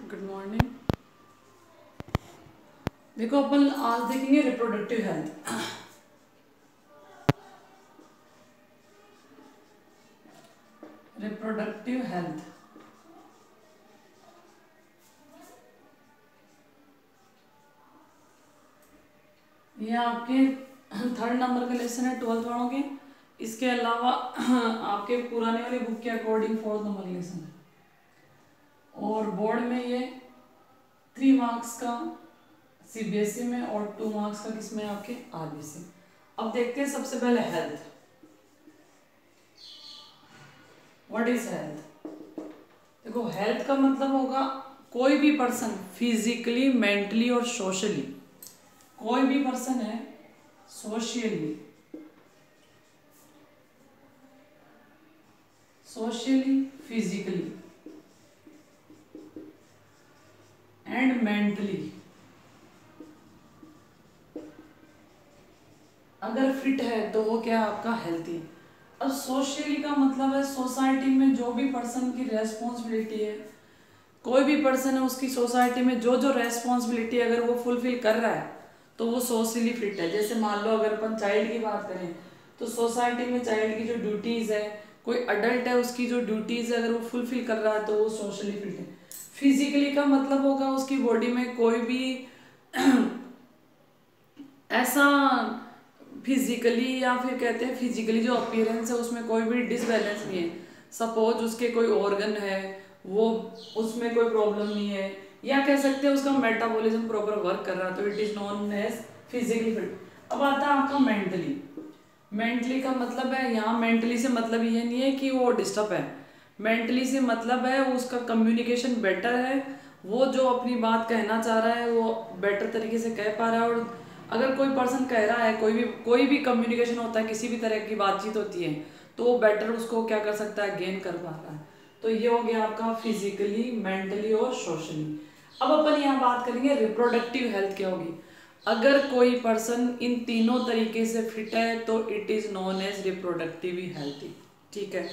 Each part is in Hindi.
Good morning. देखो अपन आज देखेंगे रिप्रोडक्टिव हेल्थ। रिप्रोडक्टिव हेल्थ ये आपके थर्ड नंबर का लेसन है 12th वालों के। इसके अलावा आपके पुराने वाली बुक के अकॉर्डिंग 4th नंबर का लेसन है और बोर्ड में ये 3 मार्क्स का सीबीएसई में और 2 मार्क्स का किसमें आपके आरबीसी। अब देखते हैं सबसे पहले हेल्थ। What is health? देखो हेल्थ का मतलब होगा कोई भी पर्सन फिजिकली, मेंटली और सोशली, कोई भी पर्सन है सोशली, फिजिकली एंड मेंटली अगर फिट है तो वो क्या आपका हेल्थी। अब सोशली का मतलब है सोसाइटी में जो भी पर्सन की रेस्पॉन्सिबिलिटी है, कोई भी पर्सन है उसकी सोसाइटी में जो जो रेस्पॉन्सिबिलिटी अगर वो फुलफिल कर रहा है तो वो सोशली फिट है। जैसे मान लो अगर अपन चाइल्ड की बात करें तो सोसाइटी में चाइल्ड की जो ड्यूटीज है, कोई अडल्ट है उसकी जो ड्यूटीज है अगर वो फुलफिल कर रहा है तो वो सोशली फिट है। फिजिकली का मतलब होगा उसकी बॉडी में कोई भी ऐसा फिजिकली या फिर कहते हैं फिजिकली जो अपीयरेंस है उसमें कोई भी डिसबैलेंस नहीं है। सपोज उसके कोई ऑर्गन है वो उसमें कोई प्रॉब्लम नहीं है, या कह सकते हैं उसका मेटाबॉलिज्म प्रॉपर वर्क कर रहा है तो it is known as physically fit. अब आता है आपका मेंटली। मेंटली का मतलब है, यहाँ मेंटली से मतलब ये नहीं है कि वो डिस्टर्ब है, मेंटली से मतलब है उसका कम्युनिकेशन बेटर है, वो जो अपनी बात कहना चाह रहा है वो बेटर तरीके से कह पा रहा है। और अगर कोई पर्सन कह रहा है, कोई भी कम्युनिकेशन होता है, किसी भी तरह की बातचीत होती है तो वो बेटर उसको क्या कर सकता है, गेन कर पा रहा है। तो ये हो गया आपका फिजिकली, मेंटली और सोशली। अब अपन यहाँ बात करेंगे रिप्रोडक्टिव हेल्थ क्या होगी। अगर कोई पर्सन इन तीनों तरीके से फिट है तो it is known as reproductive healthy. ठीक है।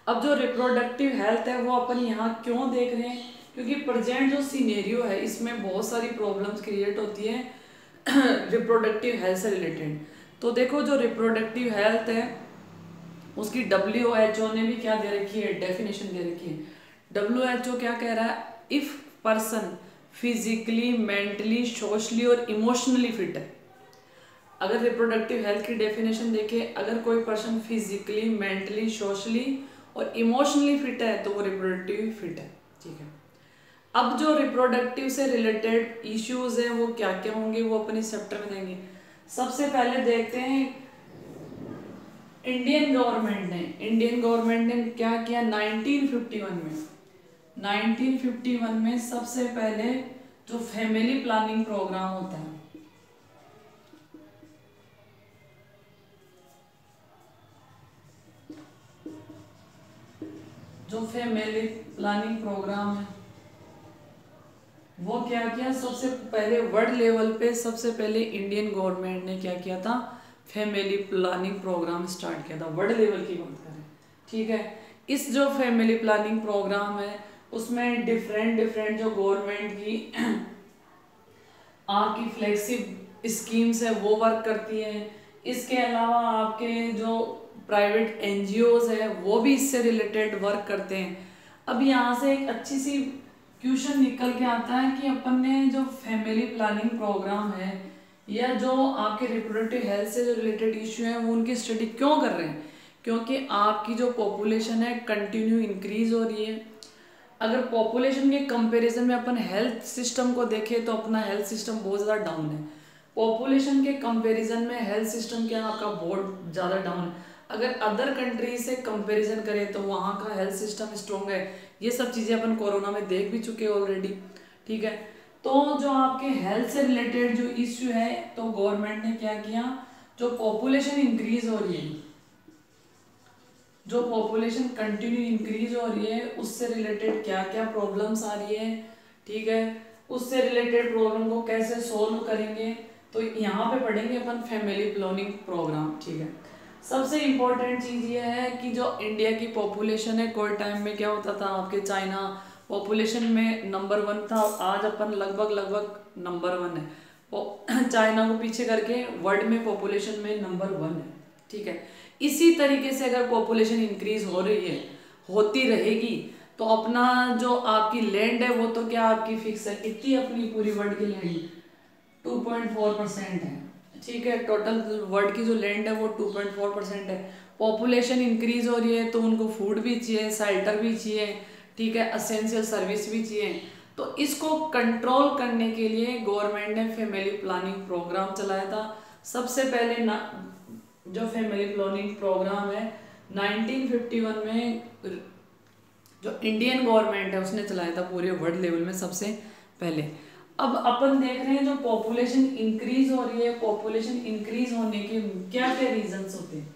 अब जो रिप्रोडक्टिव हेल्थ है वो अपन यहाँ क्यों देख रहे हैं, क्योंकि प्रेजेंट जो सीनेरियो है इसमें बहुत सारी प्रॉब्लम्स क्रिएट होती हैं रिप्रोडक्टिव हेल्थ से रिलेटेड। तो देखो जो रिप्रोडक्टिव हेल्थ है उसकी WHO ने भी क्या दे रखी है, डेफिनेशन दे रखी है। WHO क्या कह रहा है, if person physically, mentally, socially और इमोशनली फिट है। अगर रिप्रोडक्टिव हेल्थ की डेफिनेशन देखें, अगर कोई पर्सन फिजिकली, मेंटली, सोशली और इमोशनली फिट है तो वो रिप्रोडक्टिव फिट है। ठीक है। अब जो रिप्रोडक्टिव से रिलेटेड इश्यूज हैं वो क्या क्या होंगे वो अपने इस चैप्टर में देंगे। सबसे पहले देखते हैं इंडियन गवर्नमेंट ने क्या किया 1951 में सबसे पहले जो फैमिली प्लानिंग प्रोग्राम होता है, जो फैमिली प्लानिंग प्रोग्राम है वो क्या किया, सबसे पहले वर्ल्ड लेवल पे सबसे पहले इंडियन गवर्नमेंट ने क्या किया था, फैमिली प्लानिंग प्रोग्राम स्टार्ट किया था। वर्ल्ड लेवल की बात करें, ठीक है। इस जो फैमिली प्लानिंग प्रोग्राम है उसमें डिफरेंट जो गवर्नमेंट की आपकी फ्लैगशिप स्कीम्स है वो वर्क करती हैं। इसके अलावा आपके जो प्राइवेट NGOs है वो भी इससे रिलेटेड वर्क करते हैं। अब यहाँ से एक अच्छी सी क्वेश्चन निकल के आता है कि अपन ने जो फैमिली प्लानिंग प्रोग्राम है या जो आपके रिप्रोडक्टिव हेल्थ से जो रिलेटेड इश्यू है वो उनकी स्टडी क्यों कर रहे हैं, क्योंकि आपकी जो पॉपुलेशन है कंटिन्यू इंक्रीज हो रही है। अगर पॉपुलेशन के कंपैरिजन में अपन हेल्थ सिस्टम को देखें तो अपना हेल्थ सिस्टम बहुत ज़्यादा डाउन है। पॉपुलेशन के कंपैरिजन में हेल्थ सिस्टम क्या आपका बहुत ज़्यादा डाउन है। अगर अदर कंट्री से कंपैरिजन करें तो वहाँ का हेल्थ सिस्टम स्ट्रॉन्ग है। ये सब चीज़ें अपन कोरोना में देख भी चुके हैं ऑलरेडी। ठीक है। तो जो आपके हेल्थ से रिलेटेड जो इश्यू है तो गवर्नमेंट ने क्या किया, जो पॉपुलेशन इंक्रीज हो रही है, जो पॉपुलेशन कंटिन्यू इंक्रीज हो रही है उससे रिलेटेड क्या क्या प्रॉब्लम्स आ रही है, ठीक है, उससे रिलेटेड प्रॉब्लम को कैसे सोल्व करेंगे तो यहाँ पे पढ़ेंगे अपन फैमिली प्लानिंग प्रोग्राम। ठीक है। सबसे इम्पोर्टेंट चीज़ ये है कि जो इंडिया की पॉपुलेशन है कोई टाइम में क्या होता था, आपके चाइना पॉपुलेशन में नंबर 1 था, आज अपन लगभग नंबर 1 है। चाइना को पीछे करके वर्ल्ड में पॉपुलेशन में नंबर 1 है। ठीक है, इसी तरीके से अगर पॉपुलेशन इंक्रीज हो रही है, होती रहेगी, तो अपना जो आपकी लैंड है वो तो क्या आपकी फिक्स है, कितनी अपनी पूरी वर्ल्ड की लैंड 2.4% है। ठीक है, टोटल वर्ल्ड की जो लैंड है वो 2.4% है। पॉपुलेशन इंक्रीज हो रही है तो उनको फूड भी चाहिए, शेल्टर भी चाहिए, ठीक है, एसेंशियल सर्विस भी चाहिए। तो इसको कंट्रोल करने के लिए गवर्नमेंट ने फैमिली प्लानिंग प्रोग्राम चलाया था। सबसे पहले ना जो फैमिली प्लानिंग प्रोग्राम है 1951 में जो इंडियन गवर्नमेंट है उसने चलाया था पूरे वर्ल्ड लेवल में सबसे पहले। अब अपन देख रहे हैं जो पॉपुलेशन इंक्रीज हो रही है, पॉपुलेशन इंक्रीज होने के क्या क्या रीजंस होते हैं।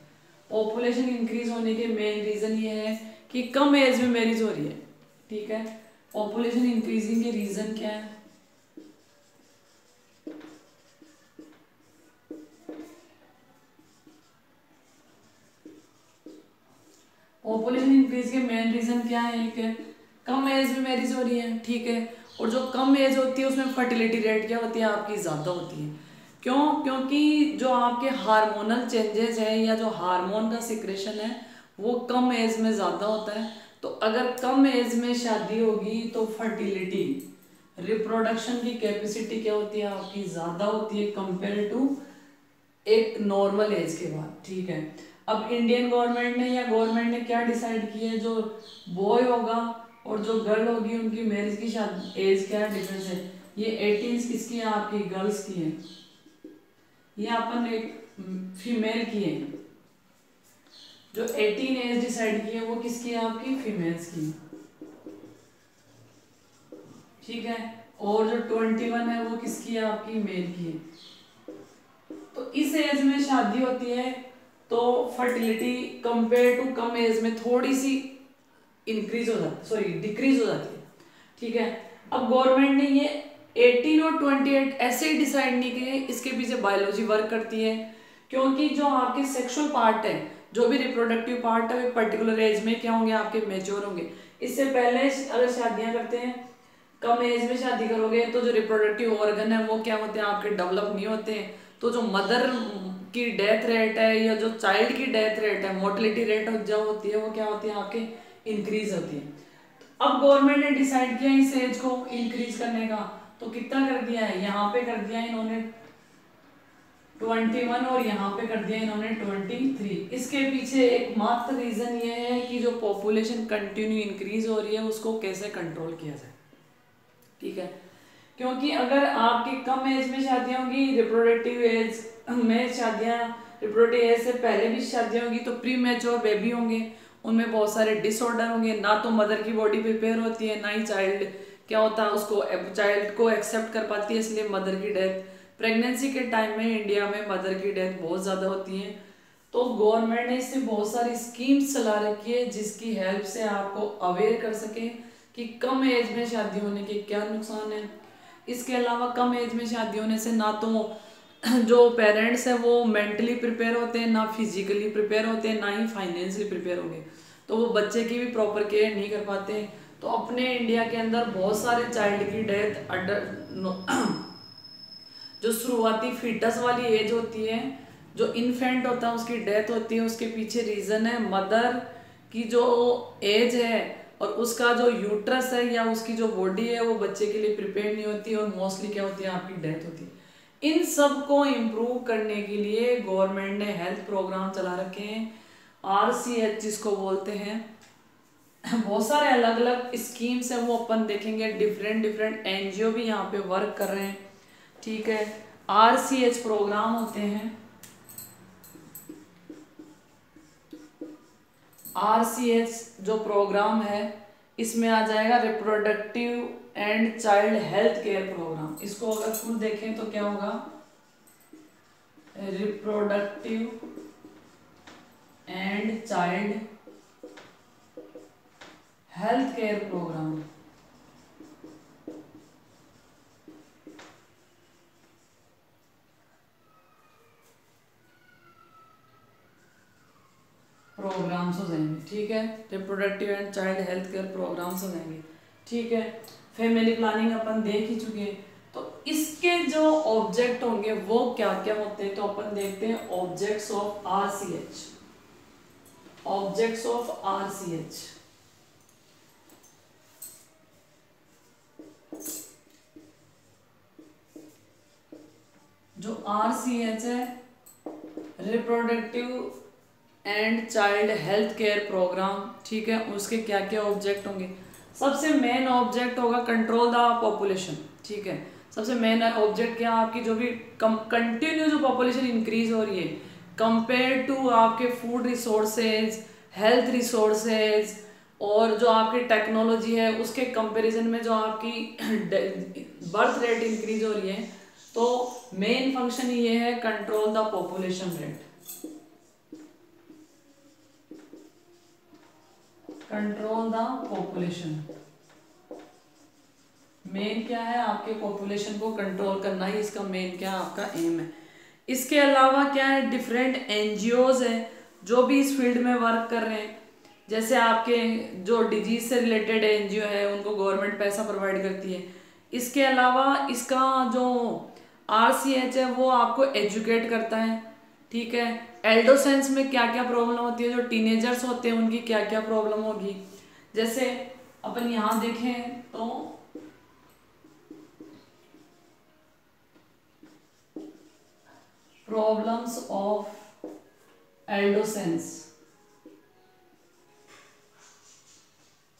पॉपुलेशन इंक्रीज होने के मेन रीजन ये है कि कम एज में मैरिज हो रही है। ठीक है, पॉपुलेशन इंक्रीजिंग के रीजन क्या है? पॉपुलेशन इंक्रीज के मेन रीजन क्या है? कि कम एज में मैरिज हो रही है। ठीक है, और जो कम एज होती है उसमें फर्टिलिटी रेट क्या होती है आपकी ज़्यादा होती है। क्यों? क्योंकि जो आपके हार्मोनल चेंजेस है या जो हार्मोन का सिक्रेशन है वो कम एज में ज़्यादा होता है। तो अगर कम एज में शादी होगी तो फर्टिलिटी, रिप्रोडक्शन की कैपेसिटी क्या होती है आपकी ज़्यादा होती है कंपेयर टू एक नॉर्मल एज के बाद। ठीक है, अब इंडियन गवर्नमेंट ने या गवर्नमेंट ने क्या डिसाइड किया है, जो बॉय होगा और जो गर्ल होगी उनकी मैरिज की शादी एज क्या डिफरेंस है। ये 18 किसकी है आपकी गर्ल्स की है, ये अपन एक फीमेल की है। जो 18 एज डिसाइड की है वो किसकी है आपकी फीमेल्स की। ठीक है, और जो 21 है वो किसकी है आपकी मेल की है। तो इस एज में शादी होती है तो फर्टिलिटी कंपेयर टू कम एज में थोड़ी सी इंक्रीज हो जाती, सॉरी डिक्रीज हो जाती है। ठीक है, अब गवर्नमेंट ने ये 18 और 28 ऐसे ही डिसाइड नहीं किए, इसके पीछे बायोलॉजी वर्क करती है। क्योंकि जो आपके सेक्सुअल पार्ट है, जो भी रिप्रोडक्टिव पार्ट है, वो पर्टिकुलर एज में क्या होंगे आपके मेच्योर होंगे। इससे पहले अगर शादियां करते हैं, कम एज में शादी करोगे तो जो रिप्रोडक्टिव ऑर्गन है वो क्या होते हैं आपके डेवलप नहीं होते हैं। तो जो मदर की डेथ रेट है या जो चाइल्ड की डेथ रेट है, मोर्टेलिटी रेट जो होती है वो क्या होती है आपके इंक्रीज होती है। अब गवर्नमेंट ने डिसाइड किया इस एज को इंक्रीज करने का, तो कितना कर दिया है, यहाँ पे कर दिया इन्होंने 21 और यहाँ पे कर दिया इन्होंने 23। इसके पीछे एक मात्र रीजन ये है कि जो पॉपुलेशन कंटिन्यू इंक्रीज हो रही है उसको कैसे कंट्रोल किया जाए। ठीक है, क्योंकि अगर आपकी कम एज में शादियां होंगी, रिप्रोडक्टिव एज में शादियां, रिप्रोडक्टिव एज से पहले भी शादियां होंगी तो प्री मैच्योर बेबी होंगे, उनमें बहुत सारे डिसऑर्डर होंगे। ना तो मदर की बॉडी प्रिपेयर होती है, ना ही चाइल्ड क्या होता है उसको चाइल्ड को एक्सेप्ट कर पाती है, इसलिए मदर की डेथ प्रेगनेंसी के टाइम में इंडिया में मदर की डेथ बहुत ज़्यादा होती है। तो गवर्नमेंट ने इससे बहुत सारी स्कीम्स चला रखी है जिसकी हेल्प से आपको अवेयर कर सके कि कम एज में शादी होने के क्या नुकसान है। इसके अलावा कम एज में शादी होने से ना तो जो पेरेंट्स हैं वो मेंटली प्रिपेयर होते हैं, ना फिजिकली प्रिपेयर होते हैं, ना ही फाइनेंशियली प्रिपेयर होंगे, तो वो बच्चे की भी प्रॉपर केयर नहीं कर पाते। तो अपने इंडिया के अंदर बहुत सारे चाइल्ड की डेथ जो शुरुआती फीटस वाली एज होती है, जो इन्फेंट होता है उसकी डेथ होती है, उसके पीछे रीज़न है मदर की जो एज है और उसका जो यूट्रस है या उसकी जो बॉडी है वो बच्चे के लिए प्रिपेयर नहीं होती और मोस्टली क्या होती है आपकी डेथ होती है। इन सब को इम्प्रूव करने के लिए गवर्नमेंट ने हेल्थ प्रोग्राम चला रखे हैं, RCH जिसको बोलते हैं। बहुत सारे अलग अलग स्कीम्स हैं वो अपन देखेंगे, डिफरेंट NGO भी यहाँ पे वर्क कर रहे हैं। ठीक है, RCH प्रोग्राम होते हैं। RCH जो प्रोग्राम है इसमें आ जाएगा reproductive and child health care programme. इसको अगर फुल देखें तो क्या होगा, reproductive and child health care programme. Programmes हो जाएंगे। ठीक है, reproductive and child health care programmes हो जाएंगे। ठीक है, फैमिली प्लानिंग अपन देख ही चुके हैं। तो इसके जो ऑब्जेक्ट होंगे वो क्या क्या होते हैं, तो अपन देखते हैं objects of RCH। Objects of RCH, जो RCH है, reproductive and child health care programme, ठीक है, उसके क्या क्या ऑब्जेक्ट होंगे। सबसे मेन ऑब्जेक्ट होगा कंट्रोल द पॉपुलेशन, ठीक है। सबसे मेन ऑब्जेक्ट क्या, आपकी जो भी कंटिन्यू जो पॉपुलेशन इंक्रीज हो रही है कंपेयर टू आपके फूड रिसोर्सेज, हेल्थ रिसोर्सेज और जो आपकी टेक्नोलॉजी है उसके कंपैरिजन में जो आपकी बर्थ रेट इंक्रीज हो रही है, तो मेन फंक्शन ये है control the population rate. Control the population, main क्या है, आपके पॉपुलेशन को कंट्रोल करना ही इसका मेन क्या आपका एम है। इसके अलावा क्या है, डिफरेंट एनजीओज है जो भी इस फील्ड में वर्क कर रहे हैं। जैसे आपके जो डिजीज से रिलेटेड एनजीओ है उनको गवर्नमेंट पैसा प्रोवाइड करती है। इसके अलावा इसका जो RCH है वो आपको एजुकेट करता है, ठीक है। एल्डोसेंस में क्या क्या प्रॉब्लम होती है, जो टीनेजर्स होते हैं उनकी क्या क्या प्रॉब्लम होगी। जैसे अपन यहाँ देखें तो प्रॉब्लम्स ऑफ एल्डोसेंस,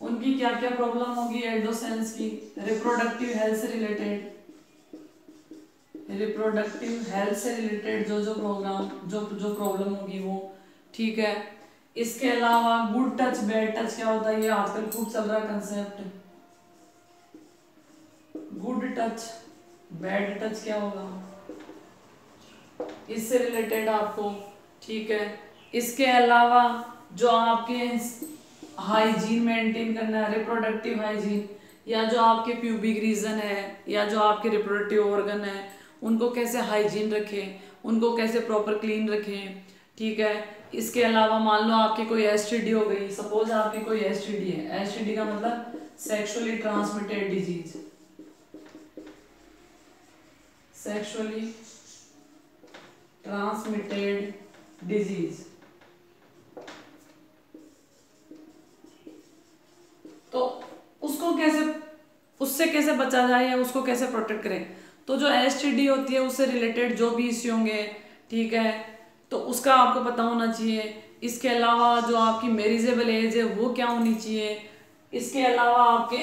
उनकी क्या क्या प्रॉब्लम होगी एल्डोसेंस की। रिप्रोडक्टिव हेल्थ से रिलेटेड, रिप्रोडक्टिव हेल्थ से रिलेटेड जो जो प्रॉब्लम होगी वो, ठीक है। इसके अलावा गुड टच बैड टच क्या होता है, ये आजकल खूब चल रहा है concept. Good touch bad touch क्या होगा, इससे रिलेटेड आपको, ठीक है। इसके अलावा जो आपके हाइजीन मेंटेन करना है, रिप्रोडक्टिव हाइजीन, या जो आपके प्यूबिक रीजन है या जो आपके रिप्रोडक्टिव ऑर्गन है उनको कैसे हाइजीन रखें, उनको कैसे प्रॉपर क्लीन रखें, ठीक है। इसके अलावा मान लो आपकी कोई STD हो गई, सपोज आपकी कोई STD है, STD का मतलब sexually transmitted disease, sexually transmitted disease, तो उसको कैसे, उससे कैसे बचा जाए या उसको कैसे प्रोटेक्ट करें। तो जो STD होती है उससे रिलेटेड जो भी इश्यू होंगे, ठीक है, तो उसका आपको पता होना चाहिए। इसके अलावा जो आपकी मैरिजेबल एज है वो क्या होनी चाहिए। इसके अलावा आपके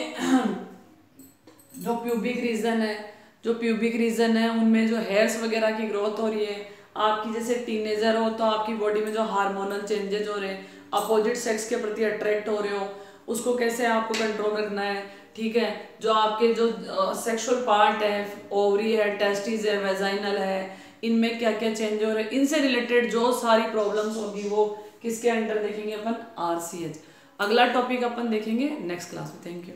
जो प्यूबिक रीजन है, जो प्यूबिक रीजन है उनमें जो हेयर्स वगैरह की ग्रोथ हो रही है, आपकी जैसे टीनेजर हो तो आपकी बॉडी में जो हार्मोनल चेंजेस हो रहे हैं, अपोजिट सेक्स के प्रति अट्रैक्ट हो रहे हो, उसको कैसे आपको कंट्रोल रखना है, ठीक है। जो आपके जो सेक्सुअल पार्ट है, ओवरी है, टेस्टिस है, वेजाइनल है, इनमें क्या क्या चेंज हो रहे हैं, इनसे रिलेटेड जो सारी प्रॉब्लम्स होगी वो किसके अंडर देखेंगे अपन, RCH। अगला टॉपिक अपन देखेंगे नेक्स्ट क्लास में। Thank you.